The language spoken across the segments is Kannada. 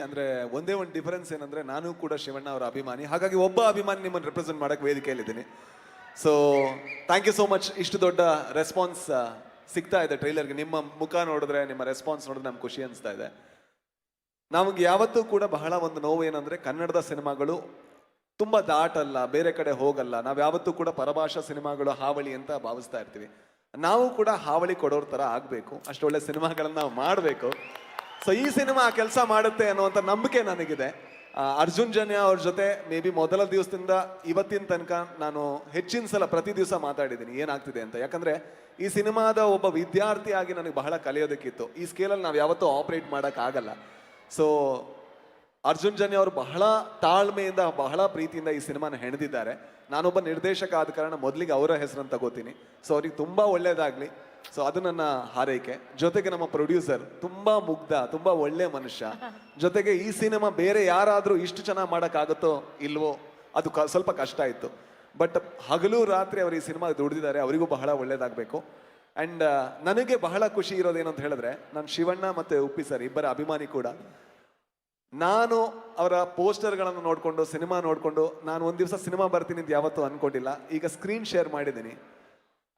ಅಂದ್ರೆ ಒಂದೇ ಒಂದು ಡಿಫರೆನ್ಸ್ ಏನಂದ್ರೆ ನಾನು ಕೂಡ ಶಿವಣ್ಣ ಅವರ ಅಭಿಮಾನಿ, ಹಾಗಾಗಿ ಒಬ್ಬ ಅಭಿಮಾನಿ ನಿಮ್ಮನ್ನು ರೆಪ್ರೆಸೆಂಟ್ ಮಾಡಕ್ ವೇದಿಕೆಯಲ್ಲಿದ್ದೀನಿ. So thank you so much. ಇಷ್ಟು ದೊಡ್ಡ ರೆಸ್ಪಾನ್ಸ್ ಸಿಗ್ತಾ ಇದೆ ಟ್ರೈಲರ್ಗೆ. ನಿಮ್ಮ ಮುಖ ನೋಡಿದ್ರೆ, ನಿಮ್ಮ ರೆಸ್ಪಾನ್ಸ್ ನೋಡಿದ್ರೆ ನಮ್ಗೆ ಖುಷಿ ಅನಿಸ್ತಾ ಇದೆ. ನಮಗೆ ಯಾವತ್ತೂ ಕೂಡ ಬಹಳ ಒಂದು ನೋವು ಏನಂದ್ರೆ, ಕನ್ನಡದ ಸಿನಿಮಾಗಳು ತುಂಬಾ ದಾಟಲ್ಲ, ಬೇರೆ ಕಡೆ ಹೋಗಲ್ಲ. ನಾವು ಯಾವತ್ತೂ ಕೂಡ ಪರಭಾಷಾ ಸಿನಿಮಾಗಳು ಹಾವಳಿ ಅಂತ ಭಾವಿಸ್ತಾ ಇರ್ತೀವಿ. ನಾವು ಕೂಡ ಹಾವಳಿ ಕೊಡೋರ್ ತರ ಆಗ್ಬೇಕು, ಅಷ್ಟೊಳ್ಳೆ ಸಿನಿಮಾಗಳನ್ನ ನಾವು ಮಾಡಬೇಕು. ಸೊ ಈ ಸಿನಿಮಾ ಕೆಲಸ ಮಾಡುತ್ತೆ ಅನ್ನುವಂಥ ನಂಬಿಕೆ ನನಗಿದೆ. ಅರ್ಜುನ್ ಜನ್ಯ ಅವ್ರ ಜೊತೆ ಮೇ ಬಿ ಮೊದಲ ದಿವಸದಿಂದ ಇವತ್ತಿನ ತನಕ ನಾನು ಹೆಚ್ಚಿನ ಸಲ ಪ್ರತಿ ದಿವಸ ಮಾತಾಡಿದ್ದೀನಿ ಏನಾಗ್ತಿದೆ ಅಂತ. ಯಾಕಂದ್ರೆ ಈ ಸಿನಿಮಾದ ಒಬ್ಬ ವಿದ್ಯಾರ್ಥಿಯಾಗಿ ನನಗೆ ಬಹಳ ಕಲಿಯೋದಕ್ಕಿತ್ತು. ಈ ಸ್ಕೇಲಲ್ಲಿ ನಾವು ಯಾವತ್ತೂ ಆಪರೇಟ್ ಮಾಡೋಕ್ಕಾಗಲ್ಲ. ಸೊ ಅರ್ಜುನ್ ಜನ್ಯ ಅವರು ಬಹಳ ತಾಳ್ಮೆಯಿಂದ, ಬಹಳ ಪ್ರೀತಿಯಿಂದ ಈ ಸಿನಿಮಾನ ಹೆಣೆದಿದ್ದಾರೆ. ನಾನೊಬ್ಬ ನಿರ್ದೇಶಕ ಆದ ಕಾರಣ ಮೊದಲಿಗೆ ಅವರ ಹೆಸರನ್ನು ತಗೋತೀನಿ. ಸೊ ಅವ್ರಿಗೆ ತುಂಬ ಒಳ್ಳೇದಾಗಲಿ. ಸೊ ಅದು ನನ್ನ ಹಾರೈಕೆ. ಜೊತೆಗೆ ನಮ್ಮ ಪ್ರೊಡ್ಯೂಸರ್ ತುಂಬಾ ಮುಗ್ಧ, ತುಂಬಾ ಒಳ್ಳೆ ಮನುಷ್ಯ. ಜೊತೆಗೆ ಈ ಸಿನಿಮಾ ಬೇರೆ ಯಾರಾದರೂ ಇಷ್ಟು ಚೆನ್ನಾಗಿ ಮಾಡೋಕ್ಕಾಗುತ್ತೋ ಇಲ್ವೋ, ಅದು ಸ್ವಲ್ಪ ಕಷ್ಟ ಇತ್ತು. ಬಟ್ ಹಗಲು ರಾತ್ರಿ ಅವರು ಈ ಸಿನಿಮಾ ದುಡಿದಿದ್ದಾರೆ. ಅವರಿಗೂ ಬಹಳ ಒಳ್ಳೇದಾಗಬೇಕು. ಆ್ಯಂಡ್ ನನಗೆ ಬಹಳ ಖುಷಿ ಇರೋದೇನು ಅಂತ ಹೇಳಿದ್ರೆ, ನಾನು ಶಿವಣ್ಣ ಮತ್ತು ಉಪ್ಪಿ ಸರ್ ಇಬ್ಬರ ಅಭಿಮಾನಿ ಕೂಡ. ನಾನು ಅವರ ಪೋಸ್ಟರ್ಗಳನ್ನು ನೋಡಿಕೊಂಡು, ಸಿನಿಮಾ ನೋಡಿಕೊಂಡು, ನಾನು ಒಂದು ದಿವಸ ಸಿನಿಮಾ ಬರ್ತೀನಿ ಅಂತ ಯಾವತ್ತೂ ಅನ್ಕೊಂಡಿಲ್ಲ. ಈಗ ಸ್ಕ್ರೀನ್ ಶೇರ್ ಮಾಡಿದ್ದೀನಿ.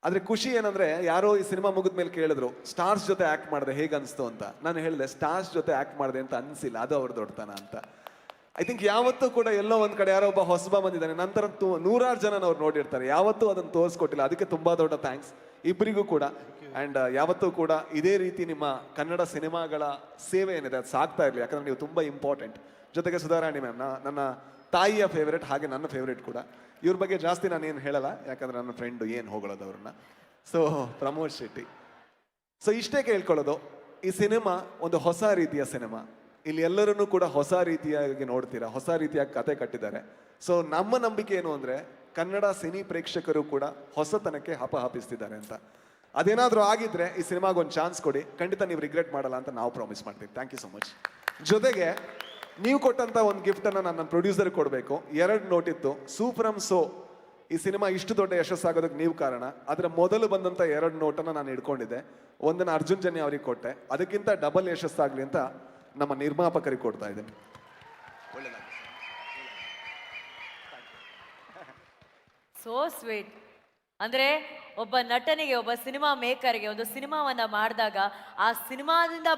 ಆದರೆ ಖುಷಿ ಏನಂದ್ರೆ, ಯಾರೋ ಈ ಸಿನಿಮಾ ಮುಗಿದ ಮೇಲೆ ಕೇಳಿದ್ರು ಸ್ಟಾರ್ಸ್ ಜೊತೆ ಆ್ಯಕ್ಟ್ ಮಾಡಿದೆ ಹೇಗೆ ಅನಿಸ್ತು ಅಂತ. ನಾನು ಹೇಳಿದೆ ಸ್ಟಾರ್ಸ್ ಜೊತೆ ಆ್ಯಕ್ಟ್ ಮಾಡಿದೆ ಅಂತ ಅನಿಸಿಲ್ಲ, ಅದು ಅವ್ರ ದೊಡ್ಡತನ ಅಂತ. ಐ ಥಿಂಕ್ ಯಾವತ್ತೂ ಕೂಡ ಎಲ್ಲೋ ಒಂದು ಕಡೆ ಯಾರೋ ಒಬ್ಬ ಹೊಸಬ ಬಂದಿದ್ದಾನೆ, ನಂತರ ನೂರಾರು ಜನ ಅವ್ರು ನೋಡಿರ್ತಾರೆ, ಯಾವತ್ತೂ ಅದನ್ನು ತೋರಿಸ್ಕೊಟ್ಟಿಲ್ಲ. ಅದಕ್ಕೆ ತುಂಬ ದೊಡ್ಡ ಥ್ಯಾಂಕ್ಸ್ ಇಬ್ಬರಿಗೂ ಕೂಡ. ಆ್ಯಂಡ್ ಯಾವತ್ತೂ ಕೂಡ ಇದೇ ರೀತಿ ನಿಮ್ಮ ಕನ್ನಡ ಸಿನಿಮಾಗಳ ಸೇವೆ ಏನಿದೆ ಅದು ಸಾಗ್ತಾ ಇರಲಿ. ಯಾಕಂದ್ರೆ ನೀವು ತುಂಬ ಇಂಪಾರ್ಟೆಂಟ್. ಜೊತೆಗೆ ಸುಧಾರಾಣಿ ಮ್ಯಾಮ್ ನನ್ನ ತಾಯಿಯ ಫೇವ್ರೇಟ್, ಹಾಗೆ ನನ್ನ ಫೇವ್ರೇಟ್ ಕೂಡ. ಇವ್ರ ಬಗ್ಗೆ ಜಾಸ್ತಿ ನಾನು ಏನು ಹೇಳಲ್ಲ, ಯಾಕಂದ್ರೆ ನನ್ನ ಫ್ರೆಂಡು ಏನು ಹೊಗಳೋದು ಅವ್ರನ್ನ. ಸೊ ಪ್ರಮೋದ್ ಶೆಟ್ಟಿ. ಸೊ ಇಷ್ಟೇ ಕೇಳ್ಕೊಳ್ಳೋದು, ಈ ಸಿನಿಮಾ ಒಂದು ಹೊಸ ರೀತಿಯ ಸಿನಿಮಾ. ಇಲ್ಲಿ ಎಲ್ಲರನ್ನೂ ಕೂಡ ಹೊಸ ರೀತಿಯಾಗಿ ನೋಡ್ತೀರಾ, ಹೊಸ ರೀತಿಯಾಗಿ ಕತೆ ಕಟ್ಟಿದ್ದಾರೆ. ಸೊ ನಮ್ಮ ನಂಬಿಕೆ ಏನು ಅಂದರೆ, ಕನ್ನಡ ಸಿನಿ ಪ್ರೇಕ್ಷಕರು ಕೂಡ ಹೊಸತನಕ್ಕೆ ಹಪಹಪಿಸ್ತಿದ್ದಾರೆ ಅಂತ. ಅದೇನಾದರೂ ಆಗಿದ್ರೆ ಈ ಸಿನಿಮಾಗೆ ಒಂದು ಚಾನ್ಸ್ ಕೊಡಿ, ಖಂಡಿತ ನೀವು ರಿಗ್ರೆಟ್ ಮಾಡಲ್ಲ ಅಂತ ನಾವು ಪ್ರಾಮಿಸ್ ಮಾಡ್ತೀವಿ. Thank you so much. ಜೊತೆಗೆ ನೀವು ಕೊಟ್ಟಂತ ಒಂದು ಗಿಫ್ಟನ್ನು ನಾನು ನನ್ನ ಪ್ರೊಡ್ಯೂಸರ್ ಕೊಡಬೇಕು. 2 ನೋಟ್ ಇತ್ತು. ಸೂ ಫ್ರಮ್ ಸೋ ಈ ಸಿನಿಮಾ ಇಷ್ಟು ದೊಡ್ಡ ಯಶಸ್ಸಾಗೋದಕ್ಕೆ ನೀವು ಕಾರಣ. ಅದರ ಮೊದಲು ಬಂದಂಥ 2 ನೋಟನ್ನು ನಾನು ಇಟ್ಕೊಂಡಿದ್ದೆ. ಒಂದನ್ನು ಅರ್ಜುನ್ ಜನ್ಯ ಅವರಿಗೆ ಕೊಟ್ಟೆ, ಅದಕ್ಕಿಂತ ಡಬಲ್ ಯಶಸ್ಸಾಗಲಿ ಅಂತ ನಮ್ಮ ನಿರ್ಮಾಪಕರಿಗೆ ಕೊಡ್ತಾ ಇದ್ದೇನೆ. So sweet. ಅಂದ್ರೆ ಒಬ್ಬ ನಟನಿಗೆ, ಒಬ್ಬ ಸಿನಿಮಾ ಮೇಕರ್ಗೆ ಒಂದು ಸಿನಿಮಾವನ್ನ ಮಾಡಿದಾಗ ಆ ಸಿನಿಮಾದಿಂದ